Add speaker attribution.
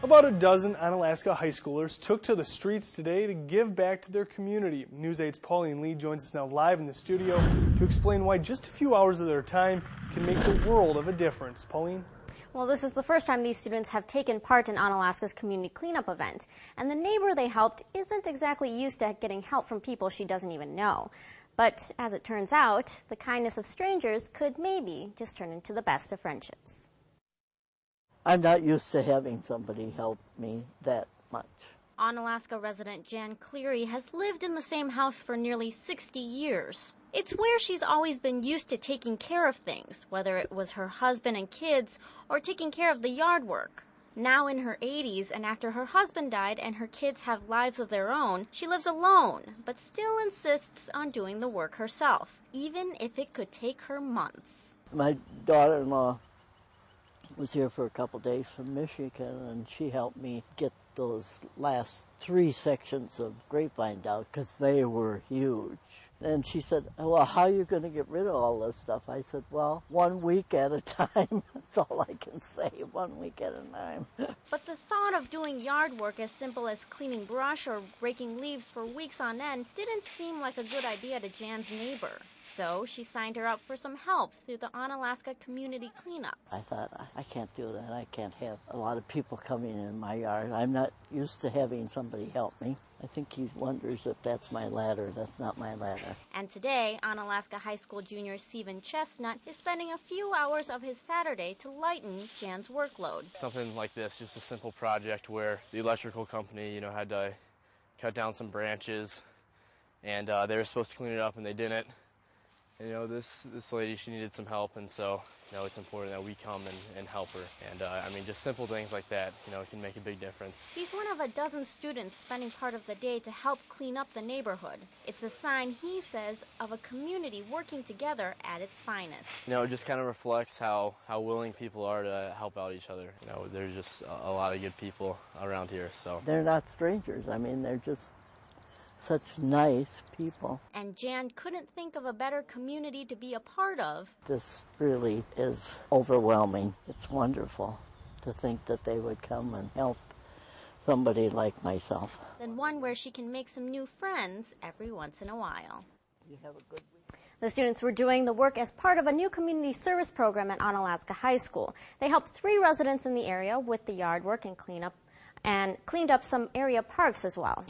Speaker 1: About a dozen Onalaska high schoolers took to the streets today to give back to their community. News 8's Pauline Lee joins us now live in the studio to explain why just a few hours of their time can make the world of a difference. Pauline?
Speaker 2: Well, this is the first time these students have taken part in Onalaska's community cleanup event. And the neighbor they helped isn't exactly used to getting help from people she doesn't even know. But as it turns out, the kindness of strangers could maybe just turn into the best of friendships.
Speaker 3: I'm not used to having somebody help me that much.
Speaker 2: Onalaska resident Jan Cleary has lived in the same house for nearly 60 years. It's where she's always been used to taking care of things, whether it was her husband and kids or taking care of the yard work. Now in her 80s and after her husband died and her kids have lives of their own, she lives alone, but still insists on doing the work herself, even if it could take her months.
Speaker 3: My daughter-in-law was here for a couple days from Michigan, and she helped me get those last 3 sections of grapevine down because they were huge. And she said, well, how are you going to get rid of all this stuff? I said, well, 1 week at a time. That's all I can say, 1 week at a time.
Speaker 2: But the thought of doing yard work as simple as cleaning brush or raking leaves for weeks on end didn't seem like a good idea to Jan's neighbor. So she signed her up for some help through the Onalaska Community Cleanup.
Speaker 3: I thought, I can't do that. I can't have a lot of people coming in my yard. I'm not used to having somebody help me. I think he wonders if that's my ladder. That's not my ladder.
Speaker 2: And today, Onalaska High School junior Stephen Chestnut is spending a few hours of his Saturday to lighten Jan's workload.
Speaker 4: Something like this, just a simple project where the electrical company, had to cut down some branches, and they were supposed to clean it up, and they didn't. And, this lady, she needed some help, and so, it's important that we come and help her. And, just simple things like that, it can make a big difference.
Speaker 2: He's one of a dozen students spending part of the day to help clean up the neighborhood. It's a sign, he says, of a community working together at its finest.
Speaker 4: It just kind of reflects how willing people are to help out each other. There's just a lot of good people around here, so.
Speaker 3: They're not strangers. They're just such nice people.
Speaker 2: And Jan couldn't think of a better community to be a part of.
Speaker 3: This really is overwhelming. It's wonderful to think that they would come and help somebody like myself.
Speaker 2: Than one where she can make some new friends every once in a while.
Speaker 3: You have a good week.
Speaker 2: The students were doing the work as part of a new community service program at Onalaska High School. They helped 3 residents in the area with the yard work and cleaned up some area parks as well.